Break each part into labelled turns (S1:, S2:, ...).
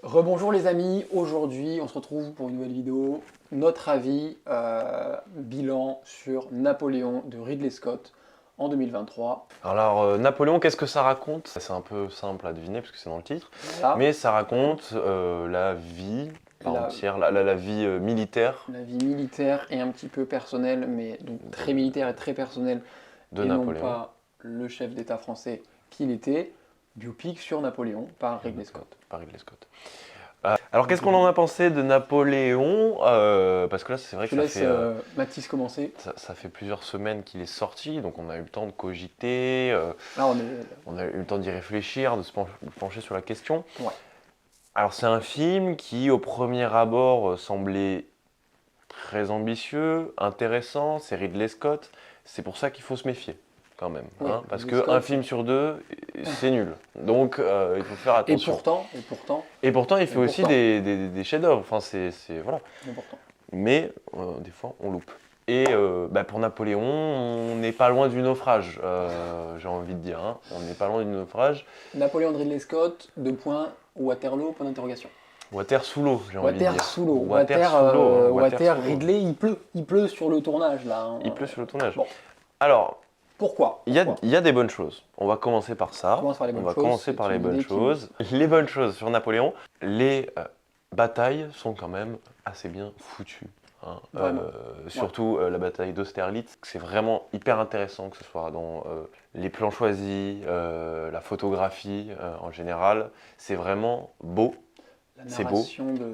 S1: Rebonjour les amis, aujourd'hui on se retrouve pour une nouvelle vidéo, notre avis, bilan sur Napoléon de Ridley Scott en 2023.
S2: Alors, Napoléon, qu'est-ce que ça raconte? C'est un peu simple à deviner parce que c'est dans le titre,
S1: Voilà,
S2: mais ça raconte la vie
S1: la,
S2: entière, la vie militaire
S1: la vie militaire et un petit peu personnelle, mais donc très militaire et très personnelle,
S2: de
S1: et non
S2: Napoléon.
S1: pas le chef d'État français qu'il était, biopic sur Napoléon par Ridley Scott.
S2: Par Ridley Scott. Alors, qu'est-ce qu'on en a pensé de Napoléon? Parce que là, c'est vrai
S1: Je
S2: que
S1: laisse Mathis commencer.
S2: ça fait plusieurs semaines qu'il est sorti, donc on a eu le temps de cogiter,
S1: Là
S2: on a eu le temps d'y réfléchir, de se pencher sur la question.
S1: Ouais.
S2: Alors, c'est un film qui, au premier abord, semblait très ambitieux, intéressant, c'est Ridley Scott. C'est pour ça qu'il faut se méfier, quand même.
S1: Oui,
S2: Parce
S1: Ridley
S2: qu'un
S1: Scott,
S2: film sur deux, c'est nul. Donc, il faut faire
S1: et
S2: attention.
S1: pourtant,
S2: Il fait aussi des chefs-d'œuvre. Enfin, voilà.
S1: important.
S2: Mais, des fois, on loupe. Et pour Napoléon, on n'est pas loin du naufrage, j'ai envie de dire. On n'est pas loin du naufrage.
S1: Napoléon de Ridley Scott, 2 points, Waterloo, point d'interrogation.
S2: Water sous l'eau, j'ai envie de dire.
S1: Water sous l'eau.
S2: Water sous l'eau.
S1: Water, Ridley, il pleut sur le tournage là. Hein.
S2: Il pleut sur le tournage.
S1: Bon.
S2: Alors,
S1: Pourquoi
S2: il y a des bonnes choses. On va commencer par ça.
S1: On commence par les bonnes
S2: va
S1: choses,
S2: commencer
S1: c'est
S2: par les
S1: une
S2: bonnes
S1: idée
S2: choses. Les bonnes choses sur Napoléon, les batailles sont quand même assez bien foutues.
S1: Vraiment.
S2: Surtout la bataille d'Austerlitz, c'est vraiment hyper intéressant que ce soit dans les plans choisis, la photographie en général. C'est vraiment beau. C'est beau.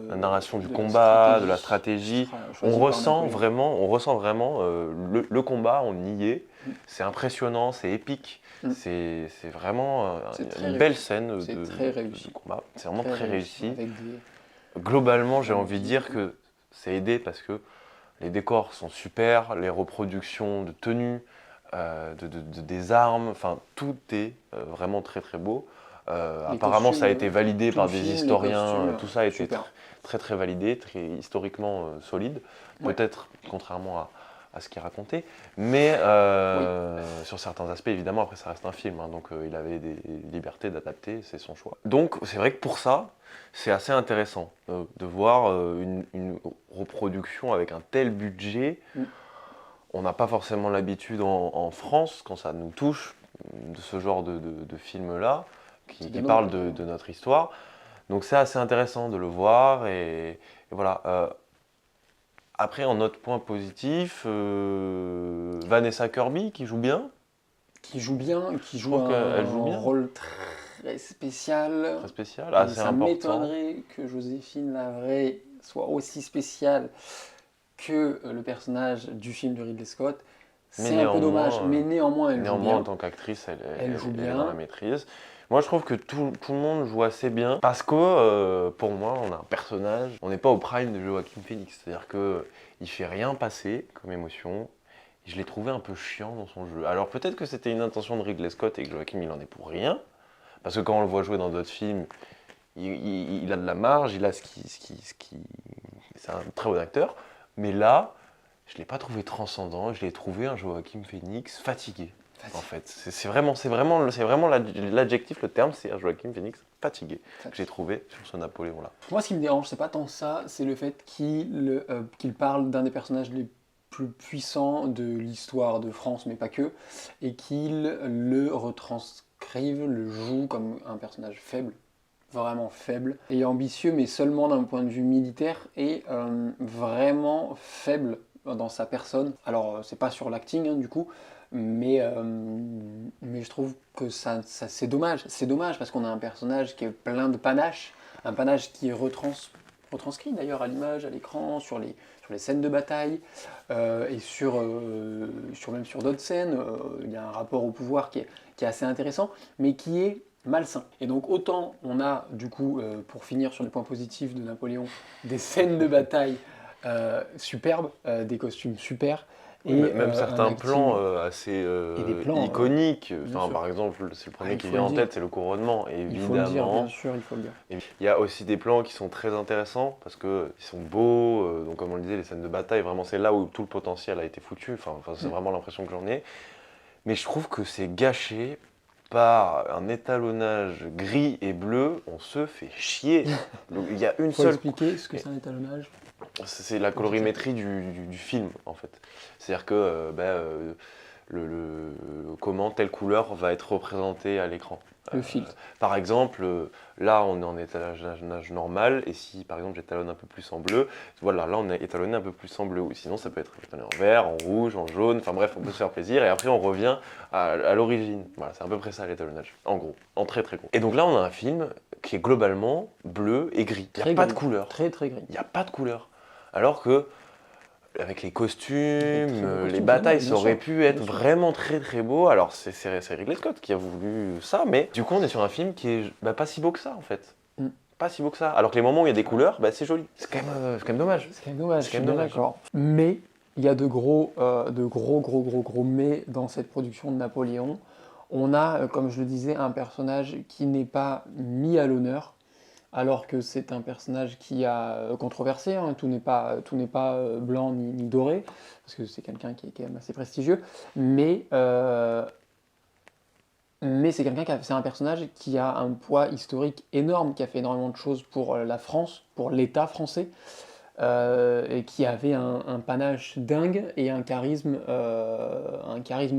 S2: La narration du combat, de la stratégie. On ressent vraiment le combat, on y est. C'est impressionnant, c'est épique. C'est vraiment une belle scène de combat. C'est vraiment très réussi. Globalement, j'ai envie de dire que c'est aidé parce que les décors sont super, les reproductions de tenues, des armes, enfin tout est vraiment très très beau. Apparemment, ça a été validé par des historiens, tout ça a été très validé, très historiquement solide, peut-être contrairement à ce qui est raconté, mais sur certains aspects, évidemment, après ça reste un film, donc il avait des libertés d'adapter, c'est son choix. Donc c'est vrai que pour ça, c'est assez intéressant de voir une reproduction avec un tel budget. On n'a pas forcément l'habitude en France, quand ça nous touche, de ce genre de film-là, qui parle de notre histoire. Donc c'est assez intéressant de le voir, et voilà. Après, en autre point positif, Vanessa Kirby qui joue bien.
S1: Qui joue un rôle très spécial.
S2: Très spécial, assez
S1: ça
S2: important.
S1: m'étonnerait que Joséphine Lavray soit aussi spéciale que le personnage du film de Ridley Scott. C'est un peu dommage, mais néanmoins elle joue bien.
S2: En tant qu'actrice, elle
S1: joue bien.
S2: Elle est dans la maîtrise. Moi, je trouve que tout le monde joue assez bien parce que, pour moi, on a un personnage, on n'est pas au prime de Joaquin Phoenix. C'est-à-dire qu'il fait rien passer comme émotion. Je l'ai trouvé un peu chiant dans son jeu. Alors peut-être que c'était une intention de Ridley Scott et que Joaquin, il en est pour rien. Parce que quand on le voit jouer dans d'autres films, il a de la marge, il a c'est un très bon acteur. Mais là, je ne l'ai pas trouvé transcendant, je l'ai trouvé un Joaquin Phoenix fatigué. En fait, c'est vraiment l'adjectif, le terme, c'est Joaquin Phoenix fatigué que j'ai trouvé sur ce Napoléon-là.
S1: Moi, ce qui me dérange, c'est pas tant ça, c'est le fait qu'il parle d'un des personnages les plus puissants de l'histoire de France, mais pas que, et qu'il le retranscrive, le joue comme un personnage faible, vraiment faible, et ambitieux, mais seulement d'un point de vue militaire, et vraiment faible dans sa personne. Alors, c'est pas sur l'acting, du coup, mais je trouve que ça c'est dommage. C'est dommage parce qu'on a un personnage qui est plein de panache, un panache qui est retranscrit d'ailleurs à l'image, à l'écran, sur les scènes de bataille, et même sur d'autres scènes. Il y a un rapport au pouvoir qui est assez intéressant, mais qui est malsain. Et donc autant on a du coup, pour finir sur les points positifs de Napoléon, des scènes de bataille superbes, des costumes super,
S2: et même certains plans assez
S1: plans,
S2: iconiques. Par exemple, c'est le premier qui vient en tête, c'est le couronnement, évidemment.
S1: Il faut le dire, bien sûr, il faut le dire.
S2: Et il y a aussi des plans qui sont très intéressants parce qu'ils sont beaux. Donc, comme on le disait, les scènes de bataille, vraiment, c'est là où tout le potentiel a été foutu. C'est vraiment l'impression que j'en ai. Mais je trouve que c'est gâché par un étalonnage gris et bleu, on se fait chier. Donc, il y a une
S1: Faut
S2: seule...
S1: expliquer ce que c'est un étalonnage.
S2: C'est la colorimétrie du film, en fait. C'est-à-dire que comment telle couleur va être représentée à l'écran.
S1: Le filtre.
S2: Par exemple, là on est en étalonnage normal, et si par exemple j'étalonne un peu plus en bleu, voilà, là on est étalonné un peu plus en bleu, ou sinon ça peut être étalonné en vert, en rouge, en jaune, enfin bref, on peut se faire plaisir, et après on revient à l'origine. Voilà, c'est à peu près ça l'étalonnage, en gros, en très très gros. Et donc là on a un film qui est globalement bleu et gris, il n'y a pas de couleur.
S1: Très très gris.
S2: Il n'y a pas de couleur. Alors que avec les costumes,
S1: costumes,
S2: les batailles,
S1: bien
S2: ça aurait
S1: sûr,
S2: pu être
S1: bien sûr.
S2: vraiment très très beau. Alors c'est Ridley Scott qui a voulu ça, mais du coup on est sur un film qui est pas si beau que ça en fait.
S1: Mm.
S2: Pas si beau que ça. Alors que les moments où il y a des couleurs, c'est joli. C'est quand même dommage.
S1: C'est quand même dommage,
S2: C'est
S1: je
S2: quand
S1: suis
S2: même
S1: bien
S2: dommage.
S1: d'accord. Mais il y a de gros mais dans cette production de Napoléon. On a, comme je le disais, un personnage qui n'est pas mis à l'honneur, alors que c'est un personnage qui a controversé, hein. Tout n'est pas blanc ni doré, parce que c'est quelqu'un qui est quand même assez prestigieux, mais c'est un personnage qui a un poids historique énorme, qui a fait énormément de choses pour la France, pour l'État français, et qui avait un panache dingue et un charisme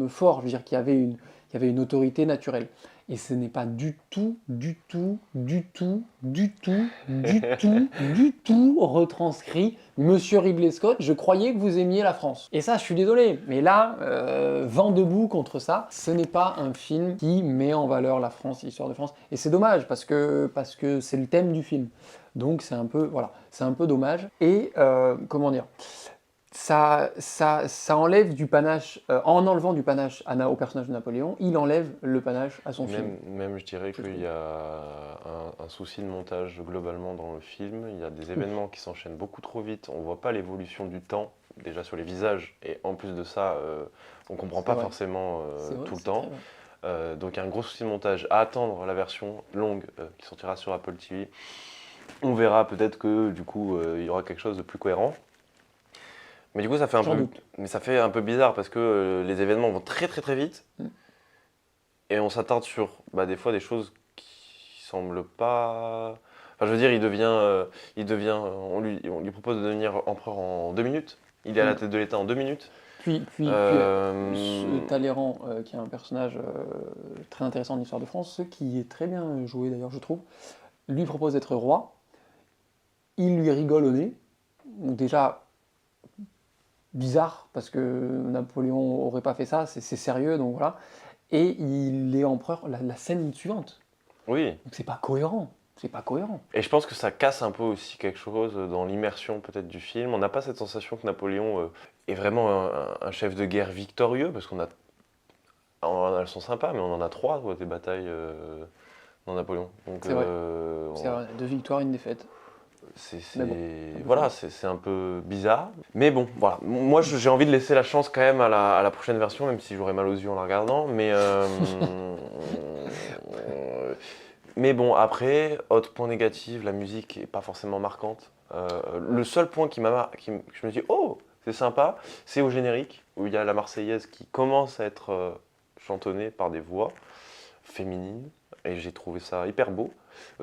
S1: fort, je veux dire, qui avait une autorité naturelle. Et ce n'est pas du tout retranscrit Monsieur Ridley Scott. Je croyais que vous aimiez la France. Et ça, je suis désolé. Mais là, vent debout contre ça. Ce n'est pas un film qui met en valeur la France, l'histoire de France. Et c'est dommage parce que c'est le thème du film. Donc c'est un peu, voilà, c'est un peu dommage. Et comment dire, ça enlève du panache, en enlevant du panache au personnage de Napoléon, il enlève le panache à son film.
S2: Même je dirais qu'il y a un souci de montage globalement dans le film. Il y a des événements qui s'enchaînent beaucoup trop vite. On voit pas l'évolution du temps déjà sur les visages. Et en plus de ça, on comprend pas forcément tout le temps. Donc il y a un gros souci de montage. À attendre la version longue qui sortira sur Apple TV. On verra peut-être que du coup il y aura quelque chose de plus cohérent. Mais du coup ça fait ça fait un peu bizarre parce que les événements vont très très très vite. Et on s'attarde sur des fois des choses qui semblent pas. Enfin je veux dire on lui propose de devenir empereur en 2 minutes. Il est à la tête de l'État en 2 minutes.
S1: Puis Talleyrand, qui est un personnage très intéressant en histoire de France, qui est très bien joué d'ailleurs, je trouve, lui propose d'être roi. Il lui rigole au nez. Donc déjà, bizarre, parce que Napoléon aurait pas fait ça, c'est sérieux, donc voilà. Et il est empereur la scène suivante.
S2: Oui.
S1: Donc c'est pas cohérent. C'est pas cohérent.
S2: Et je pense que ça casse un peu aussi quelque chose dans l'immersion peut-être du film. On n'a pas cette sensation que Napoléon est vraiment un chef de guerre victorieux, parce elles sont sympas, mais on en a 3 des batailles dans Napoléon. Donc,
S1: c'est vrai. C'est vrai, 2 victoires, 1 défaite.
S2: Voilà, c'est un peu bizarre. Mais bon, voilà. Moi, j'ai envie de laisser la chance quand même à la prochaine version, même si j'aurais mal aux yeux en la regardant. Mais bon, après, autre point négatif, la musique est pas forcément marquante. Le seul point que je me dis, oh, c'est sympa, c'est au générique, où il y a la Marseillaise qui commence à être chantonnée par des voix féminines. Et j'ai trouvé ça hyper beau.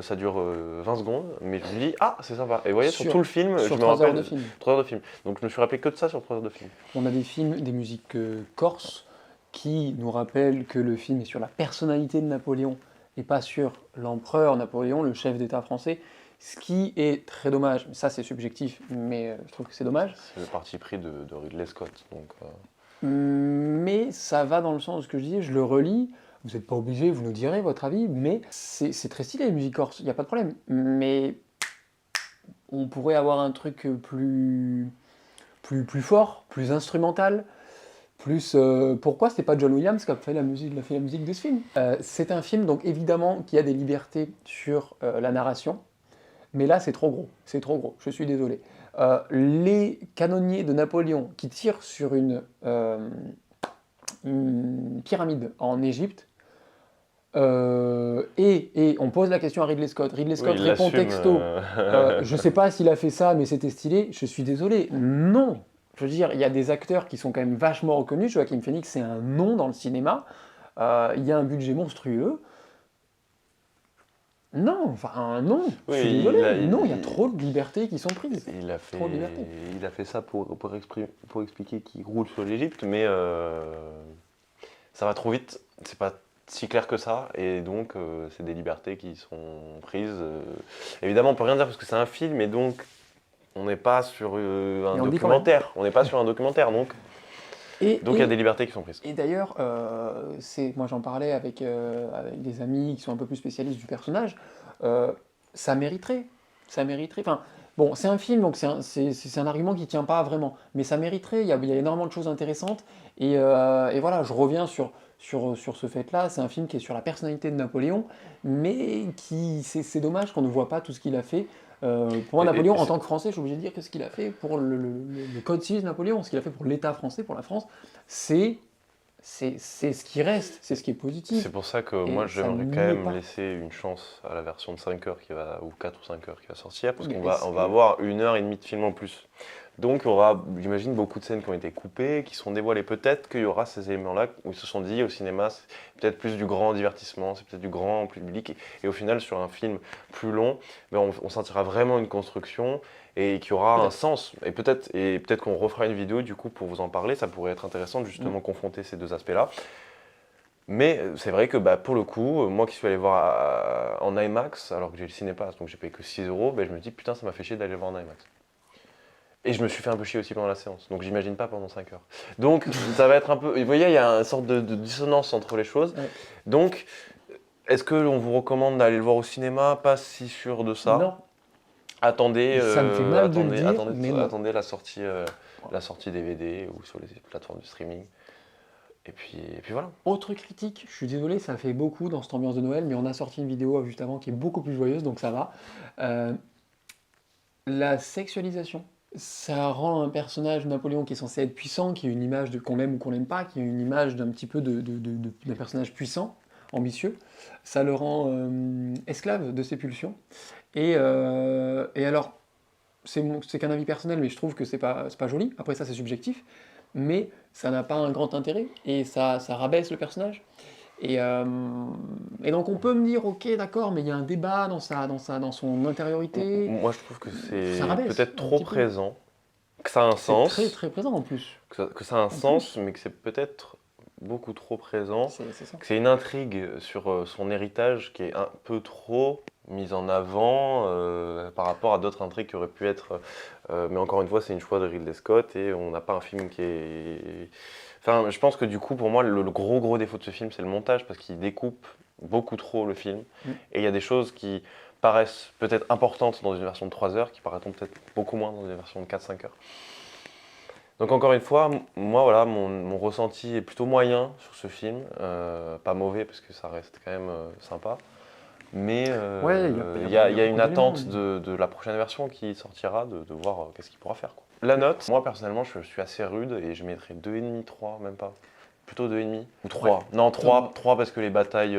S2: Ça dure 20 secondes, mais je me dis, ah, c'est sympa. Et vous voyez, sur tout le film,
S1: sur
S2: je me
S1: 3
S2: rappelle.
S1: heures de film.
S2: 3 heures de film. Donc je me suis rappelé que de ça sur 3 heures de film.
S1: On a des musiques corses qui nous rappellent que le film est sur la personnalité de Napoléon et pas sur l'empereur Napoléon, le chef d'État français. Ce qui est très dommage. Ça, c'est subjectif, mais je trouve que c'est dommage.
S2: C'est le parti pris de Ridley Scott. Donc,
S1: Mais ça va dans le sens de ce que je disais, je le relis. Vous n'êtes pas obligé, vous nous direz votre avis, mais c'est très stylé les musiques corses, il n'y a pas de problème. Mais on pourrait avoir un truc plus fort, plus instrumental, plus... pourquoi c'était pas John Williams qui a fait la musique de ce film? C'est un film, donc évidemment, qui a des libertés sur la narration, mais là c'est trop gros, je suis désolé. Les canonniers de Napoléon qui tirent sur une pyramide en Égypte, et on pose la question à Ridley Scott. Ridley Scott répond texto. Je sais pas s'il a fait ça, mais c'était stylé. Je suis désolé. Non. Je veux dire, il y a des acteurs qui sont quand même vachement reconnus. Joaquin Phoenix, c'est un nom dans le cinéma. il y a un budget monstrueux. Non, enfin non, je suis
S2: Oui,
S1: désolé, non, il y a trop de libertés qui sont prises.
S2: il a fait,
S1: Trop de liberté.
S2: il a fait ça pour expliquer qu'il roule sur l'Égypte, mais ça va trop vite, c'est pas si clair que ça, et donc c'est des libertés qui sont prises. Évidemment, on peut rien dire parce que c'est un film, et donc on n'est pas sur un
S1: Et on le dit quand même.
S2: documentaire. On n'est pas sur un documentaire, donc
S1: Et,
S2: il y a des libertés qui sont prises.
S1: et d'ailleurs, moi j'en parlais avec des amis qui sont un peu plus spécialistes du personnage, euh, ça mériterait, ça mériterait. Enfin, bon, c'est un film, donc c'est un argument qui tient pas vraiment, mais ça mériterait. Il y a énormément de choses intéressantes, et voilà, je reviens sur ce fait-là. C'est un film qui est sur la personnalité de Napoléon, mais c'est dommage qu'on ne voit pas tout ce qu'il a fait. Pour moi, Napoléon, en tant que Français, je suis obligé de dire que ce qu'il a fait pour le Code civil de Napoléon, ce qu'il a fait pour l'État français, pour la France, c'est ce qui reste, c'est ce qui est positif.
S2: C'est pour ça que
S1: Et
S2: moi
S1: ça
S2: j'aimerais
S1: ne
S2: quand
S1: l'est
S2: même
S1: pas.
S2: laisser une chance à la version de 5 heures ou 4 ou 5 heures qui va sortir, parce
S1: Mais
S2: on va avoir 1 heure et demie de film en plus. Donc il y aura, j'imagine, beaucoup de scènes qui ont été coupées, qui seront dévoilées. Peut-être qu'il y aura ces éléments-là où ils se sont dit au cinéma, c'est peut-être plus du grand divertissement, c'est peut-être du grand public. Et au final, sur un film plus long, ben, on sentira vraiment une construction et qui aura un
S1: Peut-être.
S2: sens. Et peut-être qu'on refera une vidéo du coup pour vous en parler. Ça pourrait être intéressant de justement confronter ces deux aspects-là. Mais c'est vrai que bah, pour le coup, moi qui suis allé voir en IMAX, alors que j'ai le cinépass, donc j'ai payé que 6 euros, bah, je me dis putain, ça m'a fait chier d'aller le voir en IMAX. Et je me suis fait un peu chier aussi pendant la séance, donc j'imagine pas pendant 5 heures. Donc ça va être un peu. Vous voyez, il y a une sorte de dissonance entre les choses.
S1: Ouais.
S2: Donc, est-ce qu'on vous recommande d'aller le voir au cinéma? Pas si sûr de ça.
S1: Non,
S2: Attendez,
S1: ça me fait mal de le dire, mais non.
S2: attendez la sortie DVD ou sur les plateformes de streaming. Et puis voilà.
S1: Autre critique, je suis désolé, ça fait beaucoup dans cette ambiance de Noël, mais on a sorti une vidéo juste avant qui est beaucoup plus joyeuse, donc ça va. Euh, la sexualisation, ça rend un personnage Napoléon qui est censé être puissant, qui a une image de qu'on l'aime ou qu'on l'aime pas, qui a une image d'un petit peu d'un personnage puissant, ambitieux. Ça le rend esclave de ses pulsions. Et alors, c'est qu'un avis personnel, mais je trouve que c'est pas joli. Après ça, c'est subjectif. Mais ça n'a pas un grand intérêt et ça rabaisse le personnage. Et, euh, et donc on peut me dire, ok, d'accord, mais il y a un débat dans son intériorité.
S2: Moi, je trouve que
S1: Ça
S2: c'est
S1: rabaisse
S2: peut-être
S1: un
S2: trop
S1: petit peu.
S2: présent, que ça a un
S1: C'est très
S2: sens,
S1: très présent en plus.
S2: que ça a un
S1: En
S2: sens,
S1: plus,
S2: mais que c'est peut-être beaucoup trop présent,
S1: c'est ça.
S2: que c'est une intrigue sur son héritage qui est un peu trop mise en avant par rapport à d'autres intrigues qui auraient pu être. Mais encore une fois, c'est une choix de Ridley Scott et on n'a pas un film qui est. Enfin, je pense que du coup, pour moi, le gros défaut de ce film, c'est le montage parce qu'il découpe beaucoup trop le film.
S1: Mm.
S2: Et il y a des choses qui paraissent peut-être importantes dans une version de 3 heures, qui paraîtront peut-être beaucoup moins dans une version de 4-5 heures. Donc encore une fois, moi voilà, mon ressenti est plutôt moyen sur ce film. Pas mauvais parce que ça reste quand même sympa. Mais
S1: Ouais,
S2: il y a une
S1: beaucoup d'éléments,
S2: attente
S1: mais-
S2: de la prochaine version qui sortira, de voir qu'est-ce qu'il pourra faire, quoi. La note, moi personnellement, je suis assez rude et je mettrais 2,5, 3, même pas. Plutôt 2,5 ou 3.
S1: Ouais.
S2: Non,
S1: Thomas.
S2: 3 parce que les batailles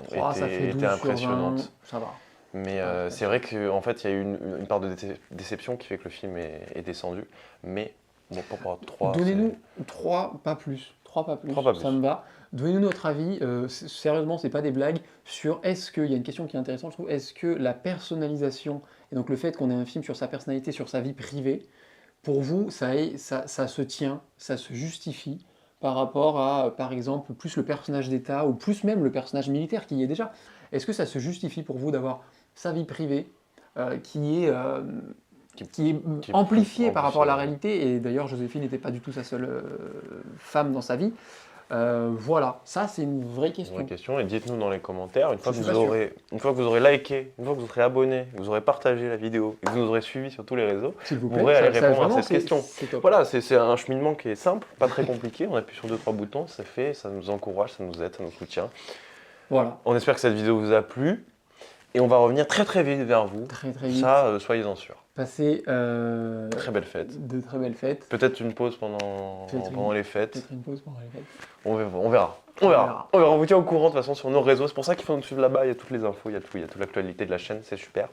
S1: Ça fait 12
S2: étaient
S1: sur 20,
S2: impressionnantes.
S1: ça va.
S2: Mais
S1: Ouais,
S2: c'est vrai qu'en fait, il y a eu une part de déception qui fait que le film est descendu. Mais bon, pour 3,
S1: Donnez-nous 3, pas plus. 3, pas plus.
S2: 3 pas plus.
S1: Ça me va. Donnez-nous notre avis. Sérieusement, c'est pas des blagues. Sur est-ce qu'il y a une question qui est intéressante, je trouve. Est-ce que la personnalisation, et donc le fait qu'on ait un film sur sa personnalité, sur sa vie privée, pour vous, ça se tient, ça se justifie par rapport à, par exemple, plus le personnage d'État ou plus même le personnage militaire qui y est déjà. Est-ce que ça se justifie pour vous d'avoir sa vie privée qui est
S2: Qui-
S1: qui est
S2: qui est
S1: amplifié
S2: plus
S1: par rapport à la
S2: amplifié,
S1: réalité, et d'ailleurs Joséphine n'était pas du tout sa seule femme dans sa vie. Voilà, ça c'est une vraie
S2: Une
S1: question.
S2: vraie question. Et dites-nous dans les commentaires, une fois que
S1: suis
S2: vous
S1: pas sûr.
S2: aurez, une fois que vous aurez liké, une fois que vous serez abonné, que vous aurez partagé la vidéo et que vous nous aurez suivi sur tous les réseaux,
S1: S'il vous
S2: vous
S1: plaît,
S2: pourrez aller répondre à
S1: vraiment,
S2: cette question.
S1: c'est top.
S2: Voilà, c'est un cheminement qui est simple, pas très compliqué. On appuie sur 2-3 boutons, c'est fait, ça nous encourage, ça nous aide, ça nous soutient.
S1: Voilà,
S2: On espère que cette vidéo vous a plu et on va revenir très très vite vers vous.
S1: très très vite.
S2: Ça, soyez-en sûrs.
S1: Passez
S2: Très belle fête.
S1: de très belles fêtes.
S2: Peut-être une pause pendant les fêtes.
S1: Peut-être une pause pendant les fêtes.
S2: On verra.
S1: On verra.
S2: On vous tient au courant de toute façon sur nos réseaux. C'est pour ça qu'il faut nous suivre là-bas. Il y a toutes les infos, il y a tout, il y a toute l'actualité de la chaîne. C'est super.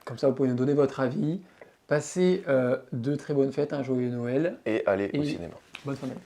S1: Comme ça, vous pouvez nous donner votre avis. Passez de très bonnes fêtes, un joyeux Noël.
S2: Et allez au
S1: Et-
S2: cinéma.
S1: Bonne fin d'année.